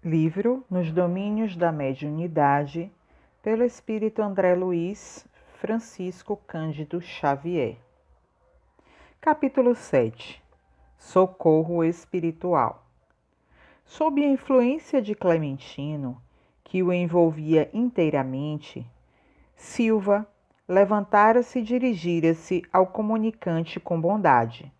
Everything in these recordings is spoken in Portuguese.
Livro Nos Domínios da Mediunidade, pelo espírito André Luiz Francisco Cândido Xavier. Capítulo 7. Socorro espiritual. Sob a influência de Clementino, que o envolvia inteiramente, Silva levantara-se e dirigira-se ao comunicante com bondade.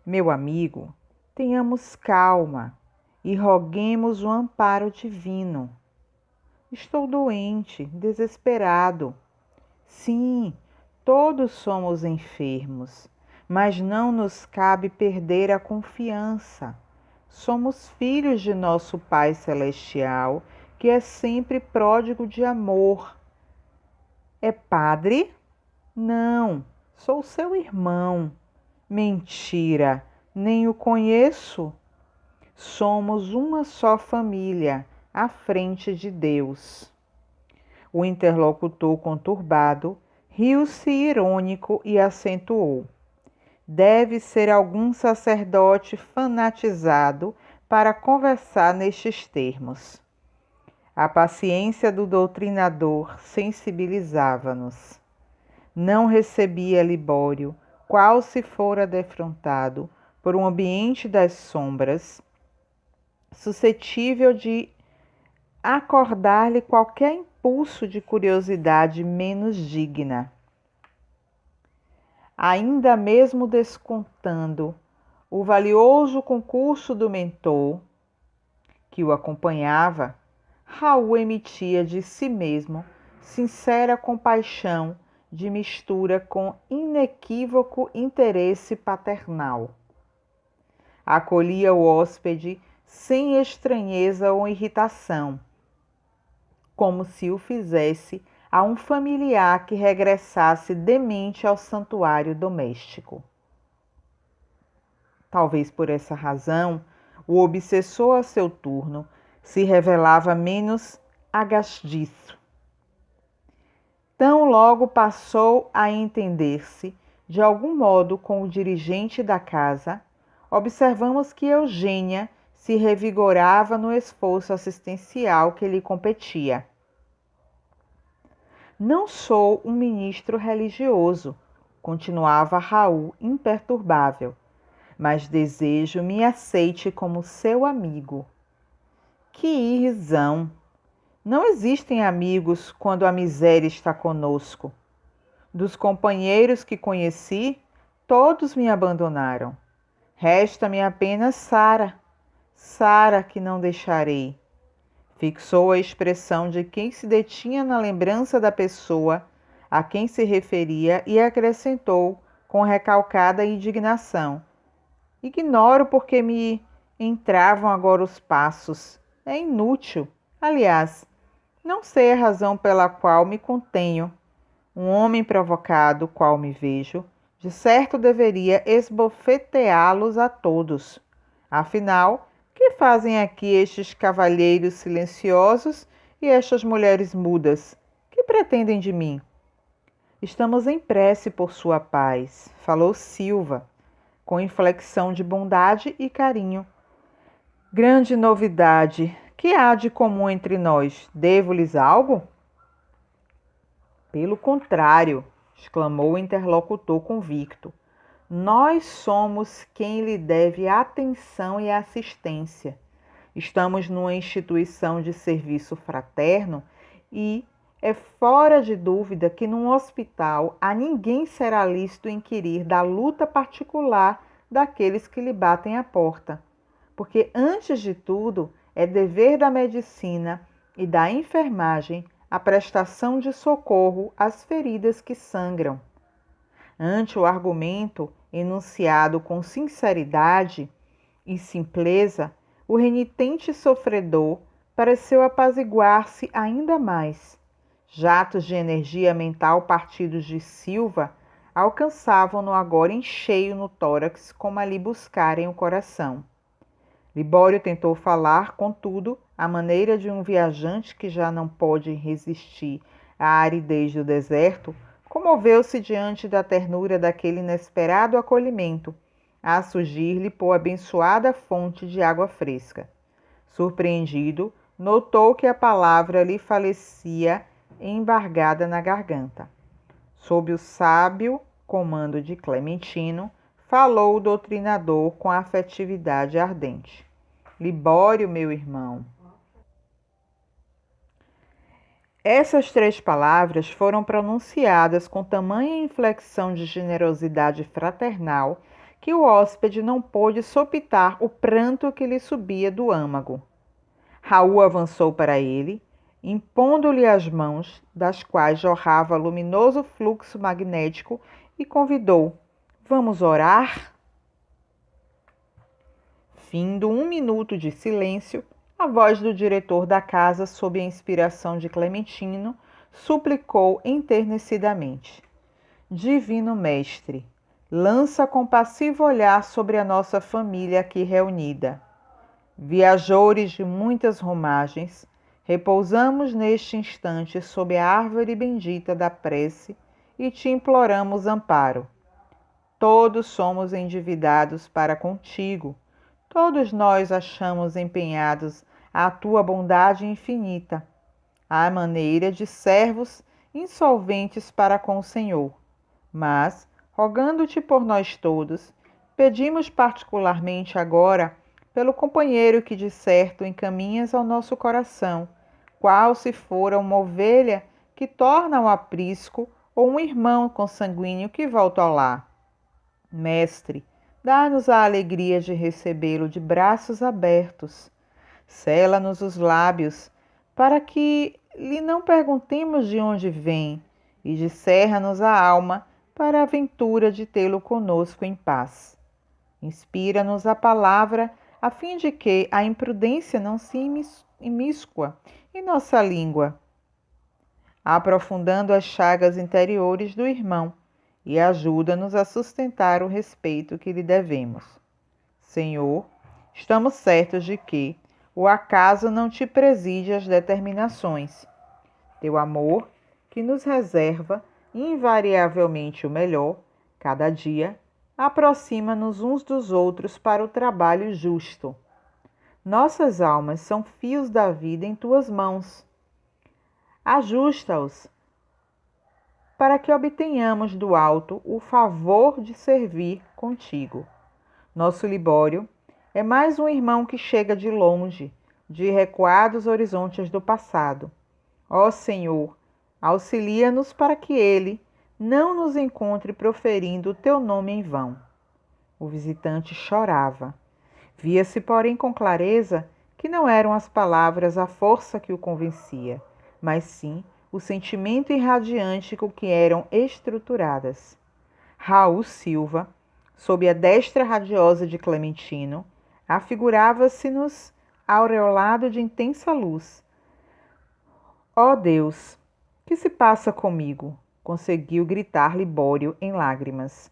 Meu amigo, tenhamos calma e roguemos o amparo divino. Estou doente, desesperado. Sim, todos somos enfermos, mas não nos cabe perder a confiança. Somos filhos de nosso Pai Celestial, que é sempre pródigo de amor. É padre? Não, sou seu irmão. Mentira, nem o conheço. Somos uma só família, à frente de Deus. O interlocutor conturbado riu-se irônico e acentuou. Deve ser algum sacerdote fanatizado para conversar nestes termos. A paciência do doutrinador sensibilizava-nos. Não recebia Libório, qual se fora defrontado por um ambiente das sombras, suscetível de acordar-lhe qualquer impulso de curiosidade menos digna. Ainda mesmo descontando o valioso concurso do mentor que o acompanhava, Raul emitia de si mesmo sincera compaixão de mistura com inequívoco interesse paternal. Acolhia o hóspede sem estranheza ou irritação, como se o fizesse a um familiar que regressasse demente ao santuário doméstico. Talvez por essa razão, o obsessor a seu turno se revelava menos agastiço. Tão logo passou a entender-se, de algum modo, com o dirigente da casa, observamos que Eugênia se revigorava no esforço assistencial que lhe competia. Não sou um ministro religioso, continuava Raul imperturbável, mas desejo me aceite como seu amigo. Que irrisão! Não existem amigos quando a miséria está conosco. Dos companheiros que conheci, todos me abandonaram. Resta-me apenas Sara. Sara que não deixarei. Fixou a expressão de quem se detinha na lembrança da pessoa a quem se referia e acrescentou com recalcada indignação. Ignoro por que me entravam agora os passos. É inútil. Aliás, não sei a razão pela qual me contenho. Um homem provocado, qual me vejo, de certo deveria esbofeteá-los a todos. Afinal, que fazem aqui estes cavalheiros silenciosos e estas mulheres mudas? Que pretendem de mim? Estamos em prece por sua paz, falou Silva, com inflexão de bondade e carinho. Grande novidade! Que há de comum entre nós? Devo-lhes algo? Pelo contrário, exclamou o interlocutor convicto. Nós somos quem lhe deve atenção e assistência. Estamos numa instituição de serviço fraterno e é fora de dúvida que num hospital a ninguém será lícito inquirir da luta particular daqueles que lhe batem à porta, porque antes de tudo é dever da medicina e da enfermagem a prestação de socorro às feridas que sangram. Ante o argumento enunciado com sinceridade e simpleza, o renitente sofredor pareceu apaziguar-se ainda mais. Jatos de energia mental partidos de Silva alcançavam-no agora em cheio no tórax, como a lhe buscarem o coração. Libório tentou falar, contudo, à maneira de um viajante que já não pode resistir à aridez do deserto, comoveu-se diante da ternura daquele inesperado acolhimento, a surgir-lhe por abençoada fonte de água fresca. Surpreendido, notou que a palavra lhe falecia embargada na garganta. Sob o sábio comando de Clementino, falou o doutrinador com afetividade ardente. Libório, meu irmão. Essas 3 palavras foram pronunciadas com tamanha inflexão de generosidade fraternal que o hóspede não pôde sopitar o pranto que lhe subia do âmago. Raul avançou para ele, impondo-lhe as mãos, das quais jorrava luminoso fluxo magnético, e convidou: Vamos orar? Findo 1 minuto de silêncio, a voz do diretor da casa, sob a inspiração de Clementino, suplicou enternecidamente: Divino Mestre, lança compassivo olhar sobre a nossa família aqui reunida. Viajores de muitas romagens, repousamos neste instante sob a árvore bendita da prece e te imploramos amparo. Todos somos endividados para contigo. Todos nós achamos empenhados à tua bondade infinita, à maneira de servos insolventes para com o Senhor. Mas, rogando-te por nós todos, pedimos particularmente agora pelo companheiro que de certo encaminhas ao nosso coração, qual se fora uma ovelha que torna ao aprisco ou um irmão consanguíneo que volta ao lar. Mestre, dá-nos a alegria de recebê-lo de braços abertos. Sela-nos os lábios, para que lhe não perguntemos de onde vem, e descerra-nos a alma para a ventura de tê-lo conosco em paz. Inspira-nos a palavra, a fim de que a imprudência não se imíscua em nossa língua, aprofundando as chagas interiores do irmão, e ajuda-nos a sustentar o respeito que lhe devemos. Senhor, estamos certos de que o acaso não te preside as determinações. Teu amor, que nos reserva invariavelmente o melhor, cada dia, aproxima-nos uns dos outros para o trabalho justo. Nossas almas são fios da vida em tuas mãos. Ajusta-os para que obtenhamos do alto o favor de servir contigo. Nosso Libório é mais um irmão que chega de longe, de recuados horizontes do passado. Ó Senhor, auxilia-nos para que ele não nos encontre proferindo o teu nome em vão. O visitante chorava. Via-se, porém, com clareza que não eram as palavras a força que o convencia, mas sim o sentimento irradiante com que eram estruturadas. Raul Silva, sob a destra radiosa de Clementino, afigurava-se-nos aureolado de intensa luz. Ó Deus, que se passa comigo? Conseguiu gritar Libório em lágrimas.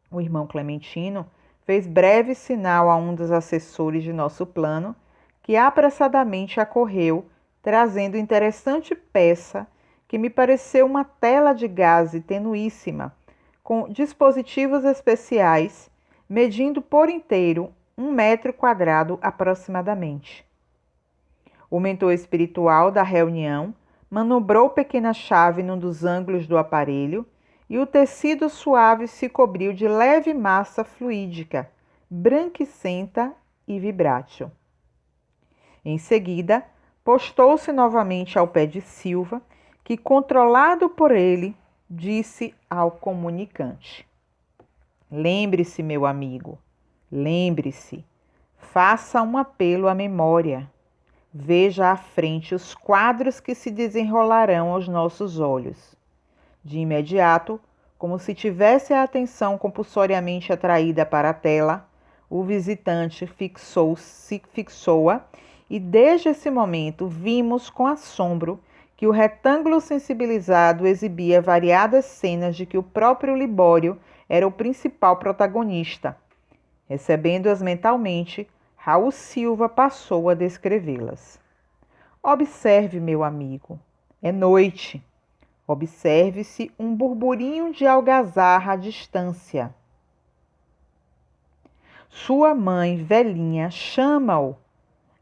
O irmão Clementino fez breve sinal a um dos assessores de nosso plano, que apressadamente acorreu, trazendo interessante peça que me pareceu uma tela de gaze tenuíssima, com dispositivos especiais, medindo por inteiro 1 metro quadrado aproximadamente. O mentor espiritual da reunião manobrou pequena chave num dos ângulos do aparelho e o tecido suave se cobriu de leve massa fluídica, branquicenta e vibrátil. Em seguida, postou-se novamente ao pé de Silva, que, controlado por ele, disse ao comunicante: Lembre-se, meu amigo, lembre-se, faça um apelo à memória. Veja à frente os quadros que se desenrolarão aos nossos olhos. De imediato, como se tivesse a atenção compulsoriamente atraída para a tela, o visitante fixou-a e desde esse momento vimos com assombro que o retângulo sensibilizado exibia variadas cenas de que o próprio Libório era o principal protagonista. Recebendo-as mentalmente, Raul Silva passou a descrevê-las. Observe, meu amigo, é noite. Observe-se um burburinho de algazarra à distância. Sua mãe, velhinha, chama-o.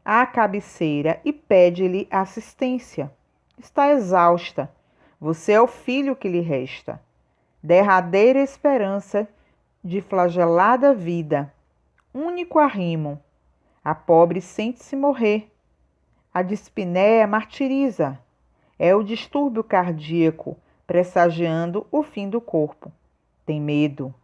à cabeceira e pede-lhe assistência. Está exausta. Você é o filho que lhe resta. Derradeira esperança de flagelada vida. Único arrimo. A pobre sente-se morrer. A dispneia martiriza. É o distúrbio cardíaco, pressagiando o fim do corpo. Tem medo.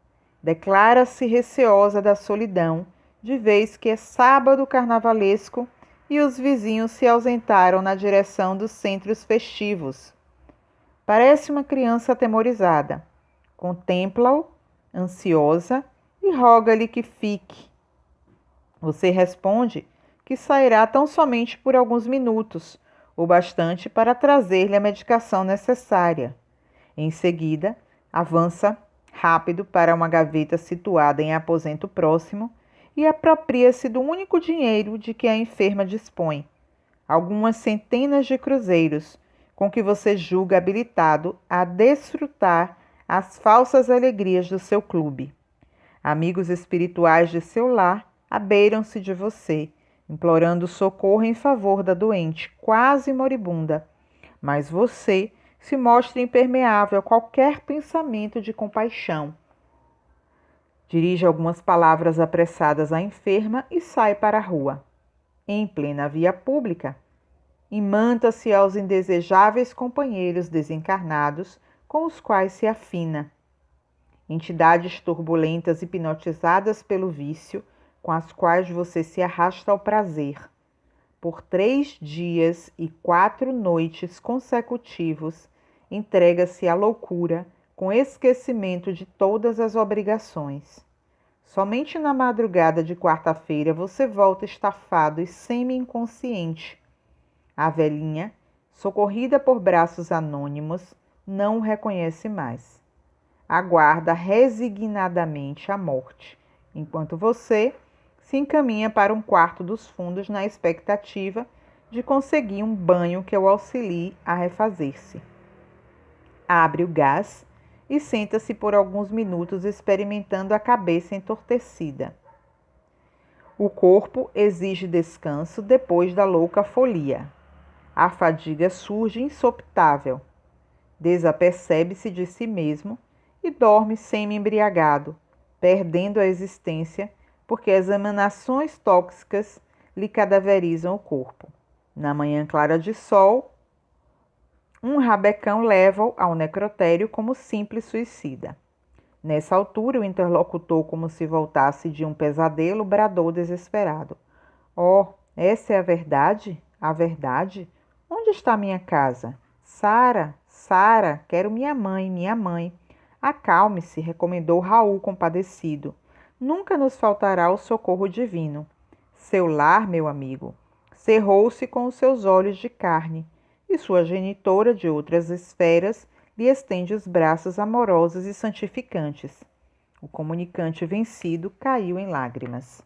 Declara-se receosa da solidão, de vez que é sábado carnavalesco e os vizinhos se ausentaram na direção dos centros festivos. Parece uma criança atemorizada. Contempla-o, ansiosa, e roga-lhe que fique. Você responde que sairá tão somente por alguns minutos, o bastante para trazer-lhe a medicação necessária. Em seguida, avança rápido para uma gaveta situada em aposento próximo e apropria-se do único dinheiro de que a enferma dispõe, algumas centenas de cruzeiros, com que você julga habilitado a desfrutar as falsas alegrias do seu clube. Amigos espirituais de seu lar abeiram-se de você, implorando socorro em favor da doente, quase moribunda, mas você se mostra impermeável a qualquer pensamento de compaixão. Dirige algumas palavras apressadas à enferma e sai para a rua. Em plena via pública, imanta-se aos indesejáveis companheiros desencarnados com os quais se afina. Entidades turbulentas hipnotizadas pelo vício, com as quais você se arrasta ao prazer. Por 3 dias e 4 noites consecutivos, entrega-se à loucura com esquecimento de todas as obrigações. Somente na madrugada de quarta-feira você volta estafado e semi-inconsciente. A velhinha, socorrida por braços anônimos, não o reconhece mais. Aguarda resignadamente a morte, enquanto você se encaminha para um quarto dos fundos na expectativa de conseguir um banho que o auxilie a refazer-se. Abre o gás e senta-se por alguns minutos experimentando a cabeça entorpecida. O corpo exige descanso depois da louca folia. A fadiga surge insopitável. Desapercebe-se de si mesmo e dorme semi-embriagado, perdendo a existência porque as emanações tóxicas lhe cadaverizam o corpo. Na manhã clara de sol, um rabecão leva-o ao necrotério como simples suicida. Nessa altura, o interlocutor, como se voltasse de um pesadelo, bradou desesperado. Oh, essa é a verdade? A verdade? Onde está minha casa? Sara, Sara, quero minha mãe, minha mãe. Acalme-se, recomendou Raul compadecido. Nunca nos faltará o socorro divino. Seu lar, meu amigo, cerrou-se com os seus olhos de carne, e sua genitora de outras esferas lhe estende os braços amorosos e santificantes. O comunicante vencido caiu em lágrimas.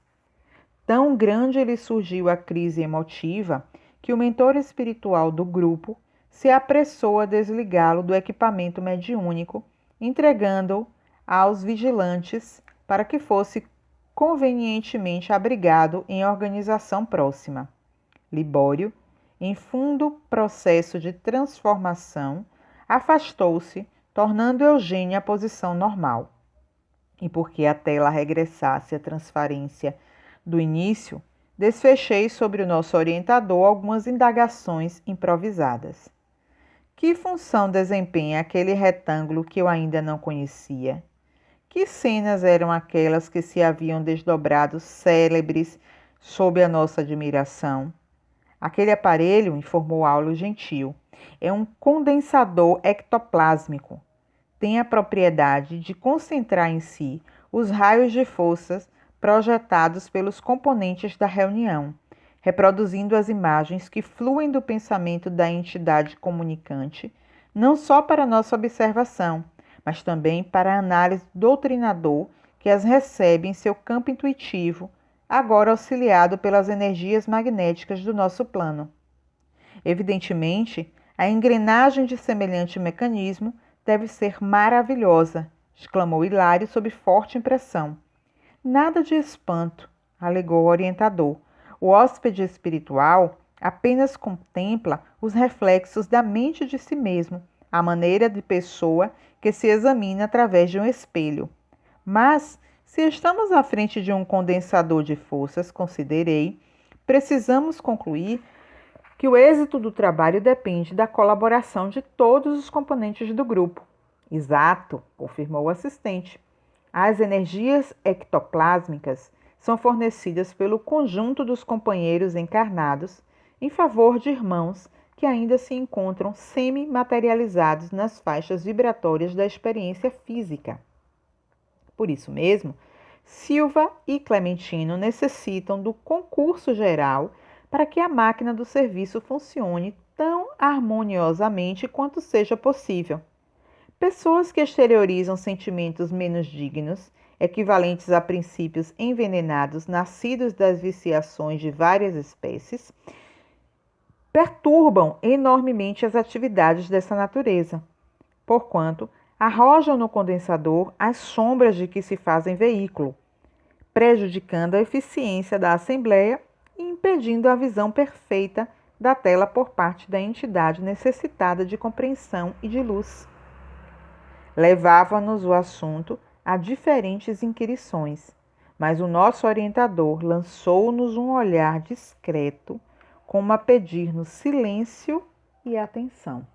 Tão grande lhe surgiu a crise emotiva que o mentor espiritual do grupo se apressou a desligá-lo do equipamento mediúnico, entregando-o aos vigilantes para que fosse convenientemente abrigado em organização próxima. Libório, em fundo processo de transformação, afastou-se, tornando Eugênia à posição normal. E porque a tela regressasse à transparência do início, desfechei sobre o nosso orientador algumas indagações improvisadas. Que função desempenha aquele retângulo que eu ainda não conhecia? Que cenas eram aquelas que se haviam desdobrado célebres sob a nossa admiração? Aquele aparelho, informou Aulo Gentil, é um condensador ectoplásmico. Tem a propriedade de concentrar em si os raios de forças projetados pelos componentes da reunião, reproduzindo as imagens que fluem do pensamento da entidade comunicante, não só para nossa observação, mas também para a análise do doutrinador que as recebe em seu campo intuitivo, agora auxiliado pelas energias magnéticas do nosso plano. Evidentemente, a engrenagem de semelhante mecanismo deve ser maravilhosa, exclamou Hilário sob forte impressão. Nada de espanto, alegou o orientador. O hóspede espiritual apenas contempla os reflexos da mente de si mesmo, à maneira de pessoa que se examina através de um espelho. Mas, se estamos à frente de um condensador de forças, considerei, precisamos concluir que o êxito do trabalho depende da colaboração de todos os componentes do grupo. Exato, confirmou o assistente. As energias ectoplásmicas são fornecidas pelo conjunto dos companheiros encarnados em favor de irmãos que ainda se encontram semi-materializados nas faixas vibratórias da experiência física. Por isso mesmo, Silva e Clementino necessitam do concurso geral para que a máquina do serviço funcione tão harmoniosamente quanto seja possível. Pessoas que exteriorizam sentimentos menos dignos, equivalentes a princípios envenenados nascidos das viciações de várias espécies, perturbam enormemente as atividades dessa natureza, porquanto arrojam no condensador as sombras de que se fazem veículo, prejudicando a eficiência da Assembleia e impedindo a visão perfeita da tela por parte da entidade necessitada de compreensão e de luz. Levava-nos o assunto a diferentes inquirições, mas o nosso orientador lançou-nos um olhar discreto, como a pedir-nos silêncio e atenção.